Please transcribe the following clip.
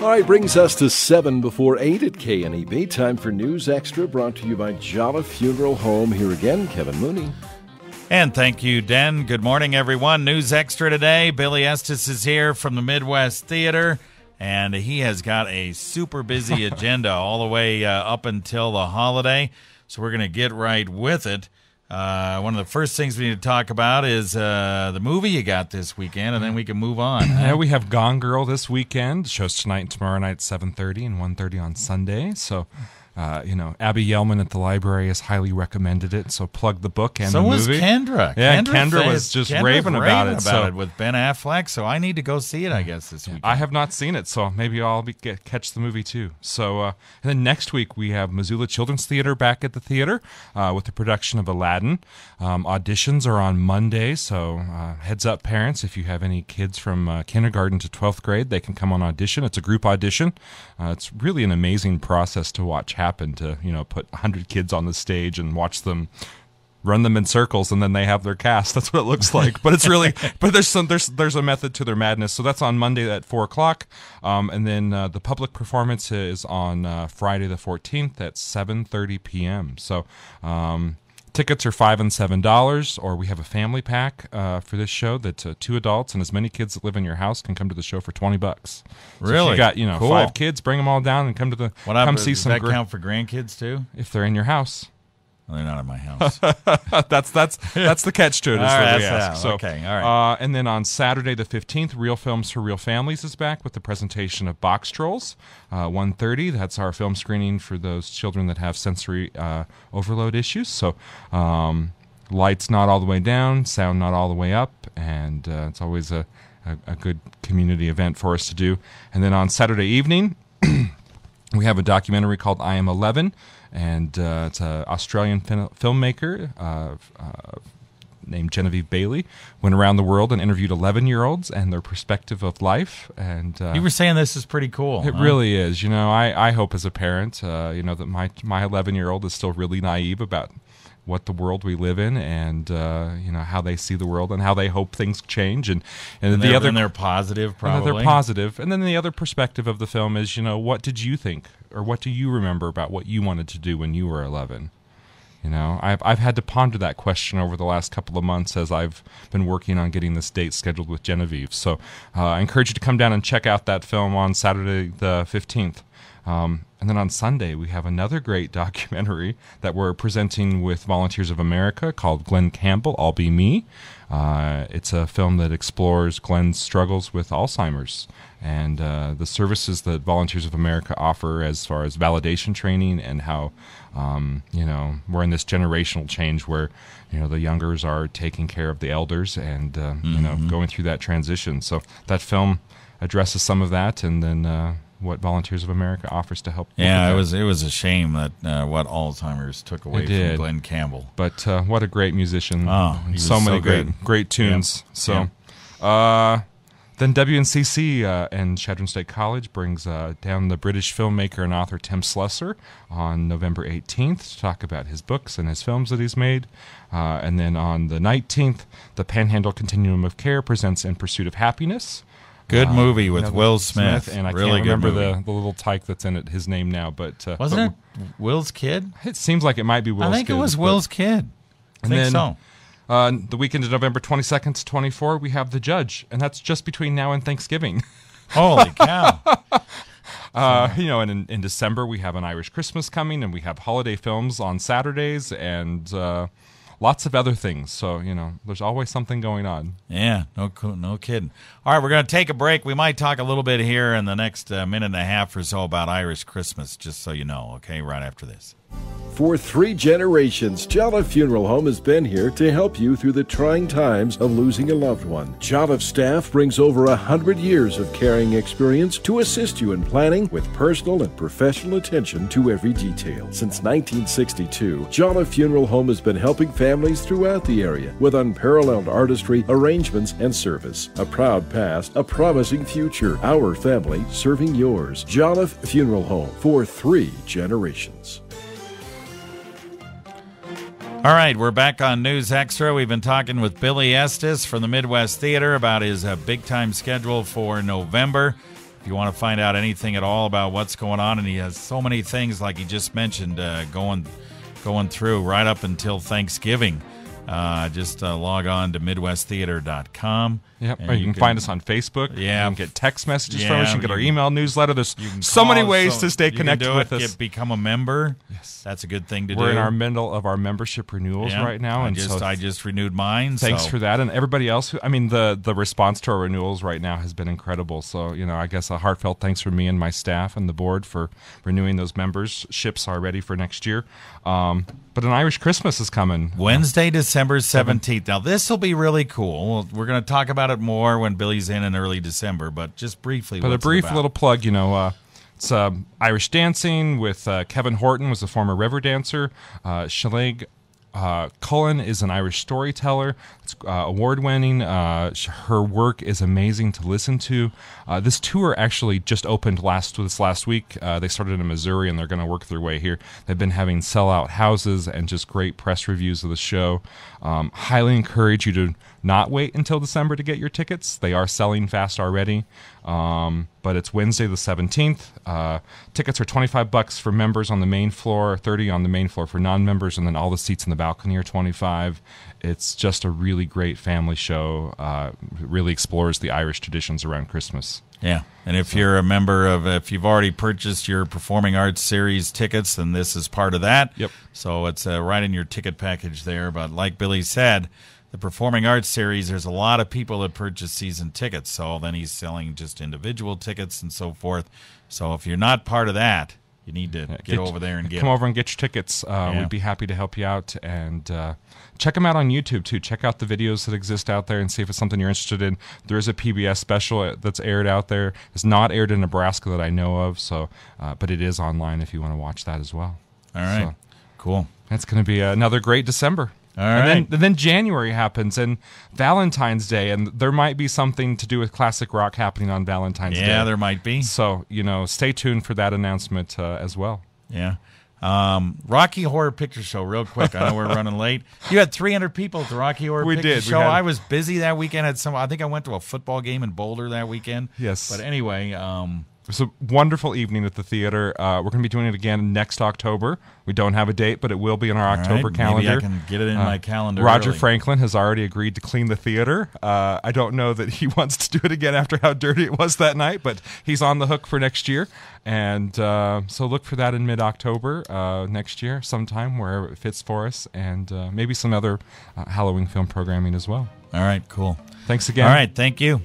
All right, brings us to 7 before 8 at KNEB. Time for News Extra, brought to you by Jolliffe Funeral Home. Here again, Kevin Mooney. And thank you, Den. Good morning, everyone. News Extra today. Billy Estes is here from the Midwest Theater, and he has got a super busy agenda all the way up until the holiday, so we're going to get right with it. One of the first things we need to talk about is the movie you got this weekend, and then we can move on. Yeah, we have Gone Girl this weekend. Shows tonight and tomorrow night, 7:30 and 1:30 on Sunday. So, Abby Yellman at the library has highly recommended it. So plug the book and the movie. So was Kendra. Yeah, Kendra was just raving about it with Ben Affleck. So I need to go see it, I guess, this weekend. I have not seen it, so maybe I'll catch the movie too. So, and then next week we have Missoula Children's Theater back at the theater with the production of Aladdin. Auditions are on Monday, so heads up, parents, if you have any kids from kindergarten to 12th grade, they can come on audition. It's a group audition. It's really an amazing process to watch happen, to put 100 kids on the stage and watch them run them in circles, and then they have their cast. That's what it looks like. But it's really, there's a method to their madness. So that's on Monday at 4:00, and then the public performance is on Friday the 14th at 7:30 p.m. So tickets are $5 and $7, or we have a family pack for this show that 2 adults and as many kids that live in your house can come to the show for $20. So really? if you got cool. 5 kids, bring them all down and come to come see some. Does that count for grandkids too? If they're in your house. Well, they're not in my house. that's the catch to it. Is what we ask. So, okay, all right. And then on Saturday the 15th, Real Films for Real Families is back with the presentation of Box Trolls. 1:30. That's our film screening for those children that have sensory overload issues. So, lights not all the way down, sound not all the way up, and it's always a good community event for us to do. And then on Saturday evening, we have a documentary called I Am 11. And it's an Australian filmmaker named Genevieve Bailey. Went around the world and interviewed 11-year-olds and their perspective of life. And you were saying this is pretty cool. It really is. I hope as a parent, that my 11-year-old is still really naive about what the world we live in, and how they see the world and how they hope things change, and they're positive, probably. They're positive, and then the other perspective of the film is, what did you think, or what do you remember about what you wanted to do when you were 11? I've had to ponder that question over the last couple of months as I've been working on getting this date scheduled with Genevieve. So I encourage you to come down and check out that film on Saturday the 15th. And then on Sunday, we have another great documentary that we're presenting with Volunteers of America called Glenn Campbell, I'll Be Me. It's a film that explores Glenn's struggles with Alzheimer's and the services that Volunteers of America offer as far as validation training, and how, we're in this generational change where, the youngers are taking care of the elders and, going through that transition. So that film addresses some of that, and then what Volunteers of America offers to help. Yeah, it was a shame that what Alzheimer's took away from Glenn Campbell. But what a great musician! He was so many good. great tunes. Yep. So, then WNCC and Chadron State College brings down the British filmmaker and author Tim Slusser on November 18th to talk about his books and his films that he's made. And then on the 19th, the Panhandle Continuum of Care presents In Pursuit of Happiness. Good movie with Will Smith. And I really can't remember the little tyke that's in it, his name now. But wasn't it Will's kid? It seems like it might be Will's kid. I think it was Will's kid. I think so. The weekend of November 22nd to 24, we have The Judge, and that's just between now and Thanksgiving. Holy cow. And in December, we have An Irish Christmas coming, and we have holiday films on Saturdays, and lots of other things. So, there's always something going on. Yeah, no kidding. All right, we're going to take a break. We might talk a little bit here in the next minute and a half or so about Irish Christmas, just so you know, okay, right after this. For 3 generations, Jolliffe Funeral Home has been here to help you through the trying times of losing a loved one. Jolliffe staff brings over 100 years of caring experience to assist you in planning with personal and professional attention to every detail. Since 1962, Jolliffe Funeral Home has been helping families throughout the area with unparalleled artistry, arrangements, and service. A proud past, a promising future. Our family serving yours. Jolliffe Funeral Home for 3 generations. All right, we're back on News Extra. We've been talking with Billy Estes from the Midwest Theater about his big-time schedule for November. if you want to find out anything at all about what's going on, and he has so many things like he just mentioned going through right up until Thanksgiving. Just log on to MidwestTheater.com. Yep. Or you can find us on Facebook. Yeah. You can get text messages from us. You can get our email newsletter. There's so many ways to stay connected with us. Become a member. Yes. That's a good thing to do. We're in our middle of our membership renewals right now. I just renewed mine. Thanks for that. And everybody else, the response to our renewals right now has been incredible. So, I guess a heartfelt thanks from me and my staff and the board for renewing those memberships already for next year. But an Irish Christmas is coming. Wednesday, December 17th. Now, this will be really cool. We're going to talk about it more when Billy's in early December, but just briefly. But a brief little plug, it's Irish dancing with Kevin Horton, was a former river dancer. Shalaig Cullen is an Irish storyteller. It's award-winning. Her work is amazing to listen to. This tour actually just opened this last week. They started in Missouri, and they're going to work their way here. They've been having sell-out houses and just great press reviews of the show. Highly encourage you to not wait until December to get your tickets. They are selling fast already. But it's Wednesday the 17th. Tickets are $25 for members on the main floor, $30 on the main floor for non-members, and then all the seats in the balcony are $25. It's just a really great family show. It really explores the Irish traditions around Christmas. Yeah, and if you're a member if you've already purchased your Performing Arts Series tickets, then this is part of that. Yep. So it's right in your ticket package there. But like Billy said, the Performing Arts Series, there's a lot of people that purchase season tickets. So then he's selling just individual tickets and so forth. So if you're not part of that, you need to get over there and come over and get your tickets. We'd be happy to help you out. And check them out on YouTube, too. Check out the videos that exist out there and see if it's something you're interested in. There is a PBS special that's aired out there. It's not aired in Nebraska that I know of, but it is online if you want to watch that as well. All right. Cool. That's going to be another great December. All right. And then January happens, and Valentine's Day, and there might be something to do with classic rock happening on Valentine's Day. Yeah, there might be. So, stay tuned for that announcement as well. Yeah. Rocky Horror Picture Show, real quick. I know we're running late. You had 300 people at the Rocky Horror Picture Show. I was busy that weekend. I think I went to a football game in Boulder that weekend. Yes. But anyway, it was a wonderful evening at the theater. We're going to be doing it again next October. We don't have a date, but it will be in our October calendar. Maybe I can get it in my calendar Roger early. Franklin has already agreed to clean the theater. I don't know that he wants to do it again after how dirty it was that night, but he's on the hook for next year. And so look for that in mid-October next year sometime, wherever it fits for us, and maybe some other Halloween film programming as well. All right, cool. Thanks again. All right, thank you.